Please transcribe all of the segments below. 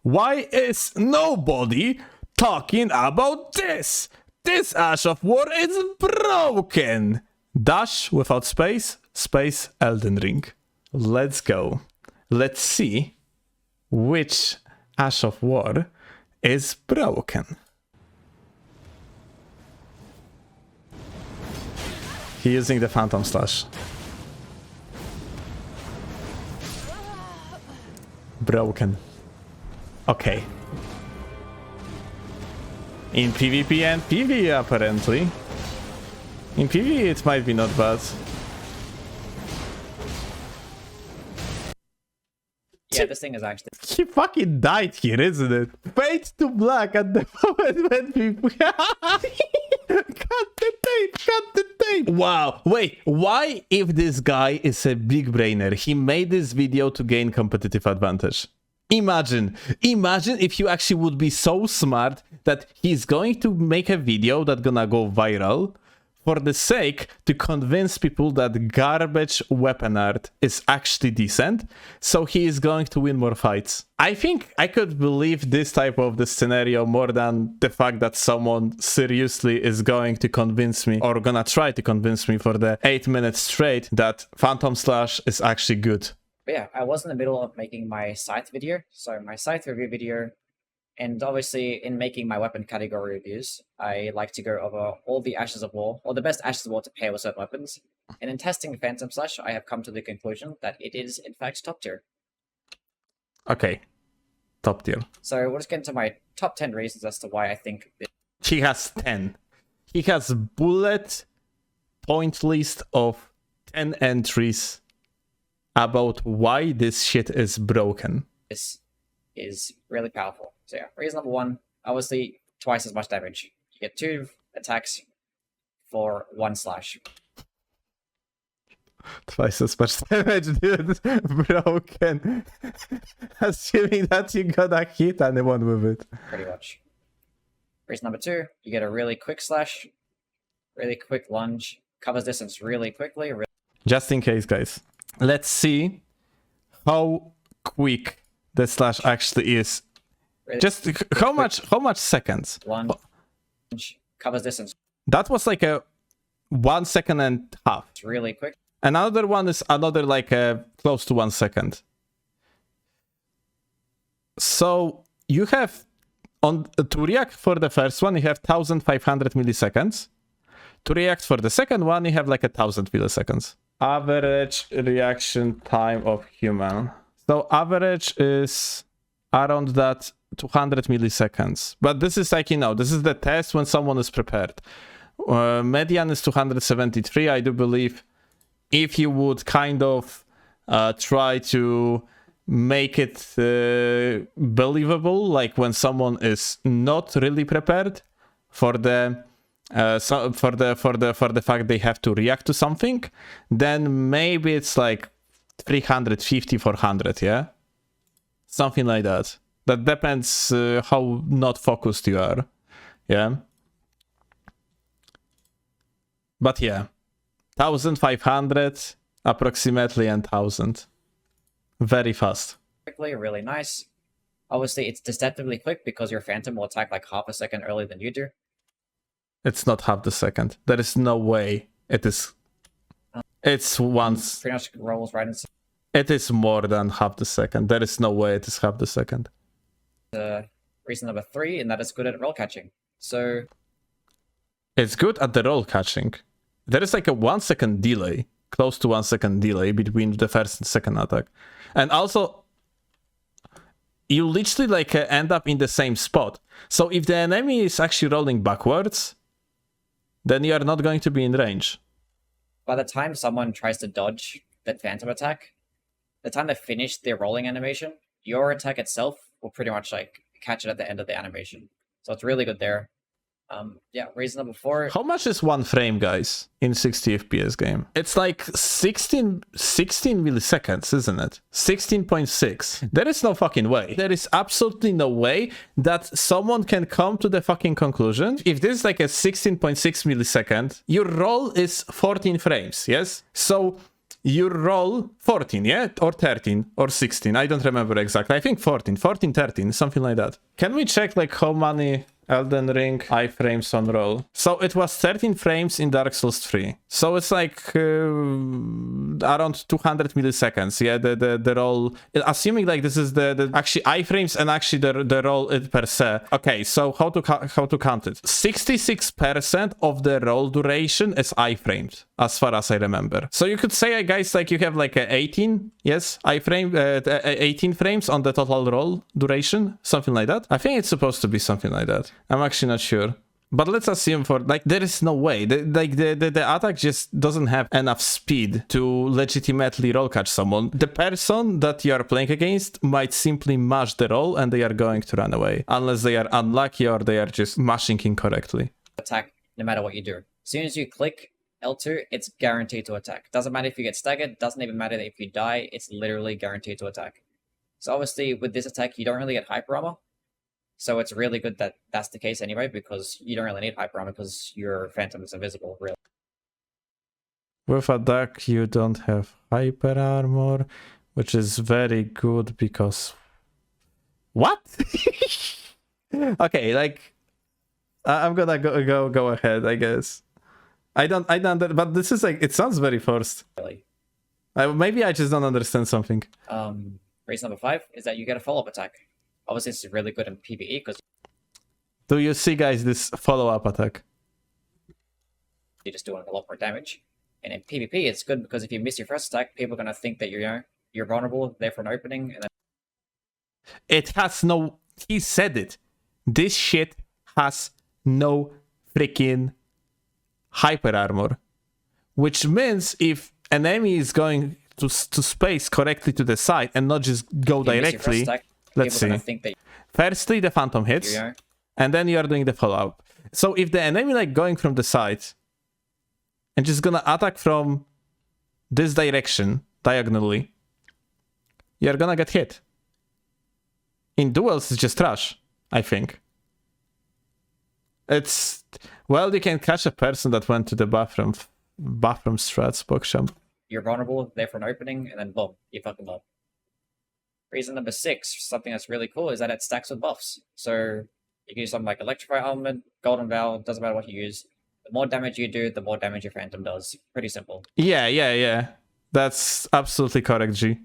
Why is nobody talking about this? This Ash of War is broken. Dash without space, space Elden Ring. Let's go. Let's see which Ash of War is broken. He's using the Phantom Slash. Broken. Okay. In PvP and PvE apparently. In PvE it might be not bad. Yeah, this thing is actually... He fucking died here, isn't it? Fade to black at the moment when people... Cut the tape! Wow, wait, why if this guy is a big brainer, he made this video to gain competitive advantage? Imagine if you actually would be so smart that he's going to make a video that's gonna go viral for the sake to convince people that garbage weapon art is actually decent, so he is going to win more fights. I think I could believe this type of the scenario more than the fact that someone seriously is going to convince me, or gonna try to convince me for the 8 minutes straight, that Phantom Slash is actually good. But yeah, I was in the middle of making my scythe video, so my scythe review video, and obviously in making my weapon category reviews, I like to go over all the Ashes of War, or the best Ashes of War to pair with certain weapons. And in testing Phantom Slash, I have come to the conclusion that it is in fact top tier. Okay, top tier. So we'll just get into my top 10 reasons as to why I think this... He has 10. He has bullet point list of 10 entries about why this shit is broken. This is really powerful. So yeah, reason number 1, obviously twice as much damage. You get 2 attacks for 1 slash. Twice as much damage, dude. Broken. Assuming that you gonna hit anyone with it. Pretty much. Reason number 2, you get a really quick slash, really quick lunge, covers distance really quickly. Just in case, guys. Let's see how quick the slash actually is. Really Just how much seconds? Lunge, covers distance. That was like a 1 second and a half. It's really quick. Another one is another like close to 1 second. So you have to react for the first one, you have 1500 milliseconds. To react for the second one, you have like 1000 milliseconds. Average reaction time of human. So average is around that 200 milliseconds. But this is like, you know, this is the test when someone is prepared. Median is 273, I do believe. If you would kind of try to make it believable, like when someone is not really prepared for the for the fact they have to react to something, then maybe it's like 350, 400, yeah? Something like that. That depends how not focused you are, yeah? But yeah, 1500 approximately and 1000. Very fast. Quickly, really nice. Obviously, it's deceptively quick because your Phantom will attack like half a second earlier than you do. It's not half the second. There is no way it is. It's once. Pretty much rolls right into It is more than half the second. There is no way it is half the second. reason number 3, and that is good at roll catching. So it's good at the roll catching. There is like a 1 second delay, close to 1 second delay between the first and second attack. And also, you literally like end up in the same spot. So if the enemy is actually rolling backwards, then you are not going to be in range. by the time someone tries to dodge that Phantom attack, the time they finish their rolling animation, your attack itself will pretty much like catch it at the end of the animation. So it's really good there. Yeah, reason number 4. How much is 1 frame, guys, in 60 FPS game? It's like 16 milliseconds, isn't it? 16.6. There is no fucking way. There is absolutely no way that someone can come to the fucking conclusion. If this is like a 16.6 millisecond, your roll is 14 frames, yes? So you roll 14, yeah? Or 13, or 16, I don't remember exactly. I think 14, 13, something like that. Can we check like how many Elden Ring iframes on roll? So it was 13 frames in Dark Souls 3. So it's like around 200 milliseconds, yeah, the roll. Assuming like this is the actually iframes and actually the roll it per se. Okay, so how to count it? 66% of the roll duration is iframes, as far as I remember. So you could say, guys, like you have like a 18, yes, iframe, 18 frames on the total roll duration, something like that. I think it's supposed to be something like that. I'm actually not sure. But let's assume for, like, there is no way. The attack just doesn't have enough speed to legitimately roll catch someone. The person that you are playing against might simply mash the roll and they are going to run away. Unless they are unlucky or they are just mashing incorrectly. Attack no matter what you do. As soon as you click L2, it's guaranteed to attack. Doesn't matter if you get staggered, doesn't even matter if you die, it's literally guaranteed to attack. So obviously with this attack, you don't really get hyper armor. So it's really good that that's the case anyway, because you don't really need hyper armor because your phantom is invisible, really. With attack, you don't have hyper armor, which is very good because... What? Okay, like... I'm gonna go ahead, I guess. I don't, but this is like, it sounds very forced. Really. Maybe I just don't understand something. Reason number 5 is that you get a follow-up attack. Obviously, it's really good in PvE because do you see, guys, this follow-up attack? you're just doing a lot more damage. And in PvP, it's good because if you miss your first attack, people are gonna think that you're vulnerable there for an opening. And then it has no. He said it. This shit has no freaking hyper armor, which means if an enemy is going to space correctly to the side and not just go directly. Attack, let's see. Think that firstly, the phantom hits, and then you are doing the follow-up. So if the enemy like going from the side and just gonna attack from this direction diagonally, you're gonna get hit. In duels, it's just trash, I think. It's, well, you can catch a person that went to the bathroom strats, Boksham. You're vulnerable there for an opening, and then boom, you fucking up. Reason number 6, something that's really cool, is that it stacks with buffs. So you can use something like Electrify Element, Golden Vow, doesn't matter what you use. The more damage you do, the more damage your phantom does. Pretty simple. Yeah. That's absolutely correct, G.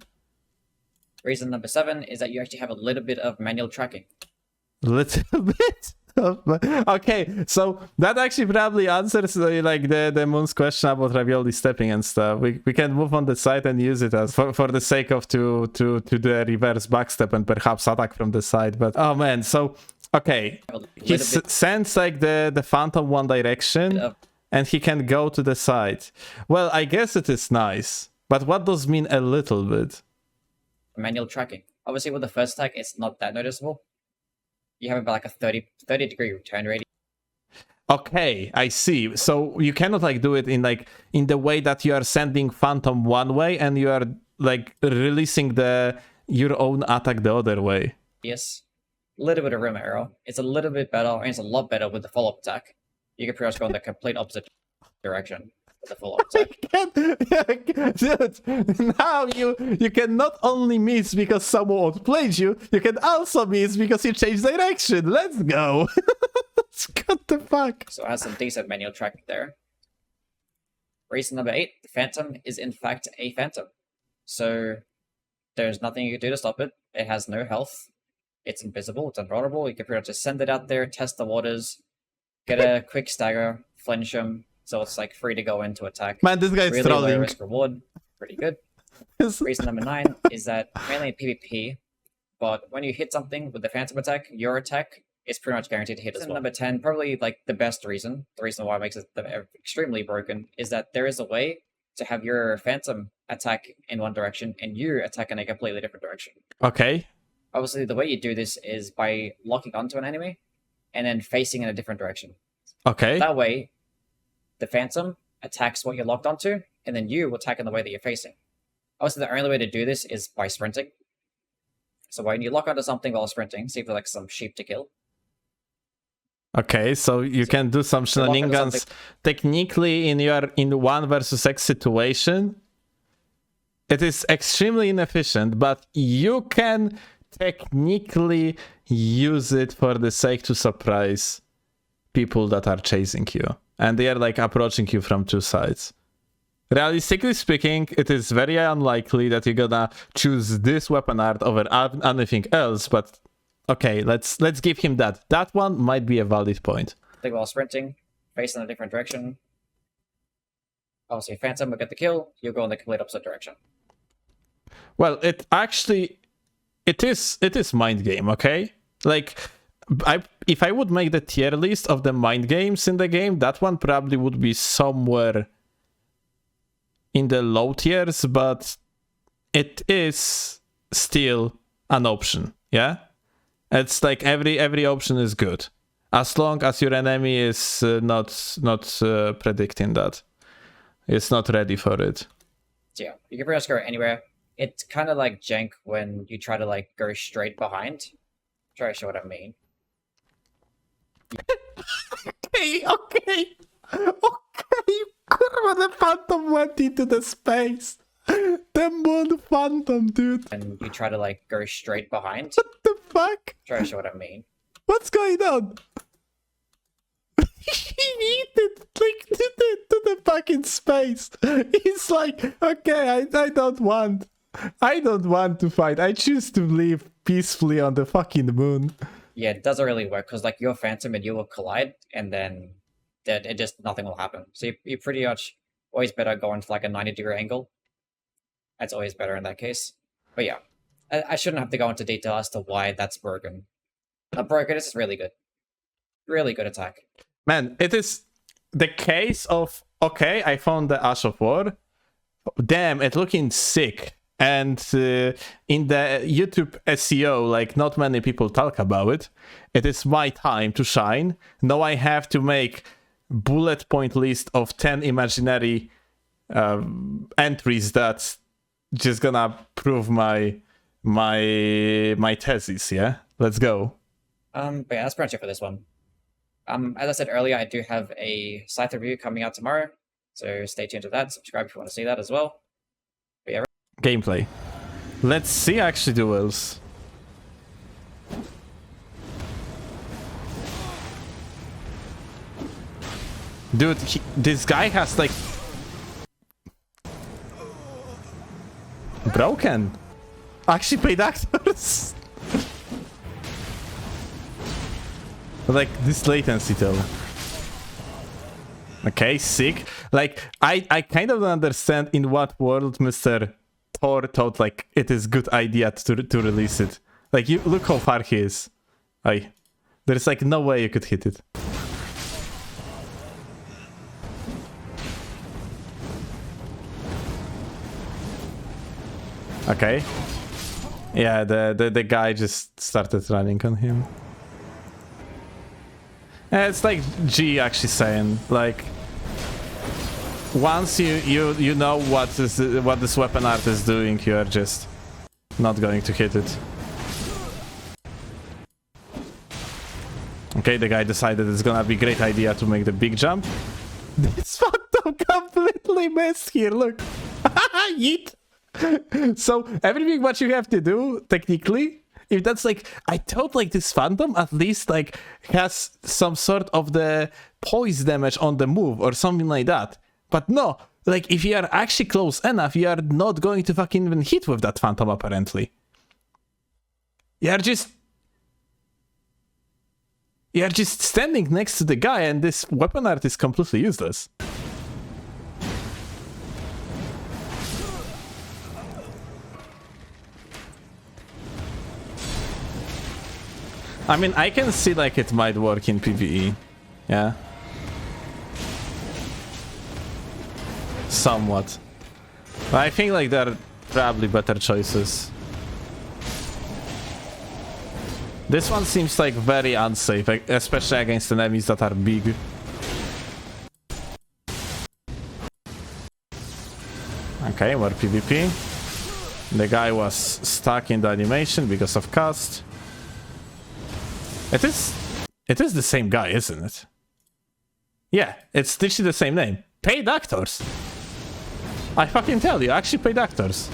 Reason number 7 is that you actually have a little bit of manual tracking. Little bit? Okay, so that actually probably answers like the Moon's question about ravioli stepping and stuff. We can move on the side and use it as for the sake of to the reverse backstep and perhaps attack from the side. But oh man, so okay, he sends like the phantom one direction and he can go to the side. Well, I guess it is nice, but what does mean a little bit? Manual tracking. Obviously, with the first attack, it's not that noticeable. You have about like a 30 degree return radius. Okay, I see. So you cannot like do it in the way that you are sending phantom one way and you are like releasing your own attack the other way. Yes, a little bit of room error. It's a little bit better, and it's a lot better with the follow-up attack. You can pretty much go in the complete opposite direction with the follow-up attack. Dude, now you can not only miss because someone outplayed you, you can also miss because you changed direction. Let's go. What the fuck? So it has some decent manual tracking there. Reason number 8, the phantom is in fact a phantom. So there's nothing you can do to stop it. It has no health. It's invisible, it's invulnerable. You can pretty much just send it out there, test the waters, get a quick stagger, flinch him. So it's like free to go into attack. Man, this guy's really trolling. Low risk reward, pretty good. Reason number 9 is that mainly in PvP, but when you hit something with the phantom attack, your attack is pretty much guaranteed to hit as well. Number 10, probably like the best reason, the reason why it makes it extremely broken, is that there is a way to have your phantom attack in one direction and you attack in a completely different direction. Okay. Obviously, the way you do this is by locking onto an enemy and then facing in a different direction. Okay. That way, the phantom attacks what you're locked onto, and then you will attack in the way that you're facing. Obviously, the only way to do this is by sprinting. So when you lock onto something while sprinting, see if there's like some sheep to kill. Okay, so you can do some shenanigans technically in 1 versus X situation. it is extremely inefficient, but you can technically use it for the sake to surprise people that are chasing you. And they are like approaching you from two sides. Realistically speaking, it is very unlikely that you're gonna choose this weapon art over anything else, but okay, let's give him that. That one might be a valid point. I think while sprinting, face in a different direction. Obviously, Phantom will get the kill, you'll go in the complete opposite direction. Well, it is mind game, okay? Like, if I would make the tier list of the mind games in the game, that one probably would be somewhere in the low tiers, but it is still an option, yeah? It's like every option is good, as long as your enemy is not predicting that. It's not ready for it. So yeah, you can pretty much go anywhere. It's kind of like jank when you try to like go straight behind. Try to show what I mean. Okay. Kurwa, the Phantom went into the space. The moon Phantom, dude. And you try to like go straight behind. What the fuck? Try to show what I mean. What's going on? He needed like to the fucking space. He's like, okay, I don't want to fight. I choose to live peacefully on the fucking moon. Yeah, it doesn't really work because like your Phantom and you will collide, and then it just nothing will happen. So you pretty much always better go into like a 90-degree angle. That's always better in that case. But yeah, I shouldn't have to go into detail as to why that's broken. Broken is really good. Really good attack. Man, it is the case of, okay, I found the Ash of War. Damn, it's looking sick. And in the YouTube SEO, like, not many people talk about it. It is my time to shine. Now I have to make bullet point list of 10 imaginary entries that's just gonna prove my thesis, yeah? Let's go. But yeah, that's pretty much it for this one. As I said earlier, I do have a scythe review coming out tomorrow, so stay tuned to that. Subscribe if you want to see that as well. But yeah. Gameplay. Let's see actually duels. Dude, this guy has like broken. Actually paid actors. Like this latency though. Okay, sick. Like I kind of don't understand in what world Mr. Thor thought like it is good idea to release it. Like you look how far he is. There's like no way you could hit it. Okay. Yeah, the guy just started running on him. It's like G actually saying, like, once you know what this weapon art is doing, you are just not going to hit it. Okay, the guy decided it's gonna be a great idea to make the big jump. This Phantom completely missed here, look. Yeet. So everything what you have to do, technically, if that's like, I thought like this Phantom at least like has some sort of the poise damage on the move or something like that. But no, like if you are actually close enough, you are not going to fucking even hit with that Phantom apparently. You are just standing next to the guy and this weapon art is completely useless. I mean, I can see like it might work in PvE, yeah. Somewhat. But I think like there are probably better choices. This one seems like very unsafe, especially against enemies that are big. Okay, more PvP. The guy was stuck in the animation because of cast. It is the same guy, isn't it? Yeah, it's literally the same name. Paid actors. I fucking tell you, I actually paid actors.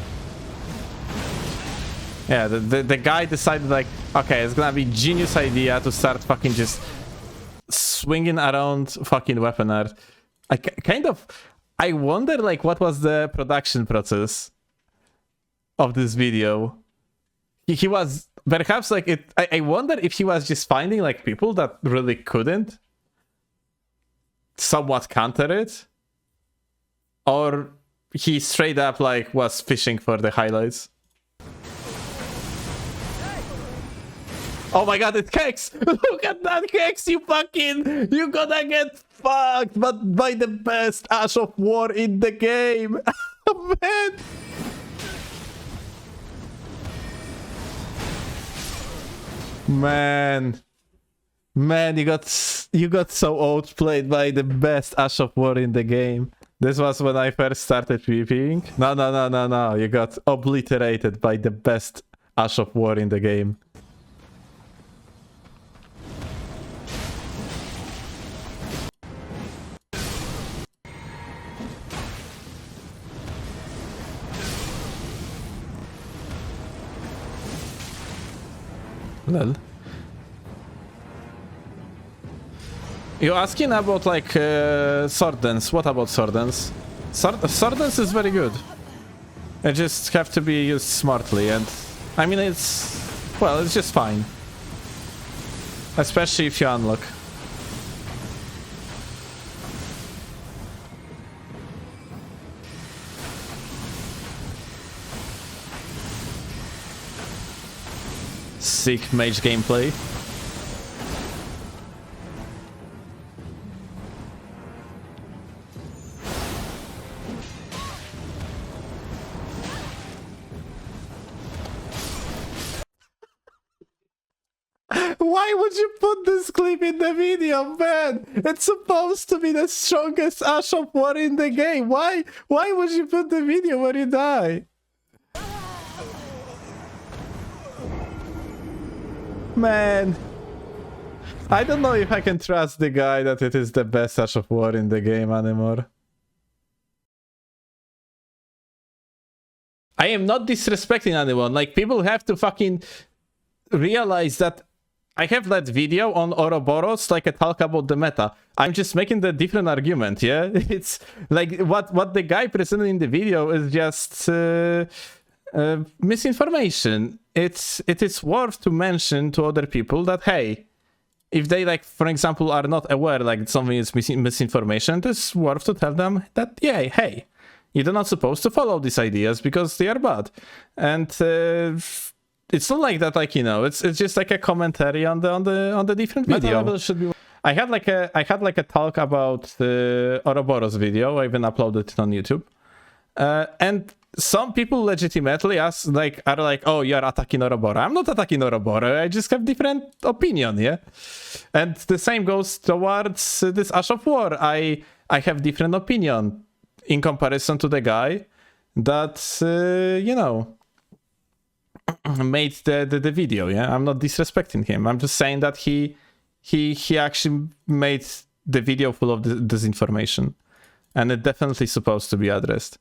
Yeah, the guy decided like, okay, it's gonna be genius idea to start fucking just swinging around fucking weapon art. I wonder like what was the production process of this video. He was perhaps like it. I wonder if he was just finding like people that really couldn't somewhat counter it, or he straight up like was fishing for the highlights. Oh my god, it's Kex! Look at that, Kex! You gonna get fucked, but by the best Ash of War in the game! Man! Man, you got so outplayed by the best Ash of War in the game. This was when I first started PvPing. No. You got obliterated by the best Ash of War in the game. Lol. You're asking about like sword dance. What about sword dance? Sword dance is very good. It just have to be used smartly, and I mean it's just fine. Especially if you unlock. Sick mage gameplay. Why would you put this clip in the video, man? It's supposed to be the strongest Ash of War in the game. Why would you put the video where you die? Man, I don't know if I can trust the guy that it is the best Ash of War in the game anymore. I am not disrespecting anyone. Like, people have to fucking realize that I have that video on Ouroboros, like a talk about the meta. I'm just making the different argument, yeah? It's like what the guy presented in the video is just misinformation. It is worth to mention to other people that, hey, if they, like, for example, are not aware like something is misinformation, it's worth to tell them that, yeah, hey, you're not supposed to follow these ideas because they are bad. And it's not like that, like, you know, it's just like a commentary on the different video. Should be... I had like a talk about the Ouroboros video. I even uploaded it on YouTube, and some people legitimately are like, oh, you're attacking Ouroboros. I'm not attacking Ouroboros. I just have different opinion, yeah. And the same goes towards this Ash of War. I have different opinion in comparison to the guy that you know, made the video. Yeah, I'm not disrespecting him. I'm just saying that he actually made the video full of disinformation, and it definitely supposed to be addressed.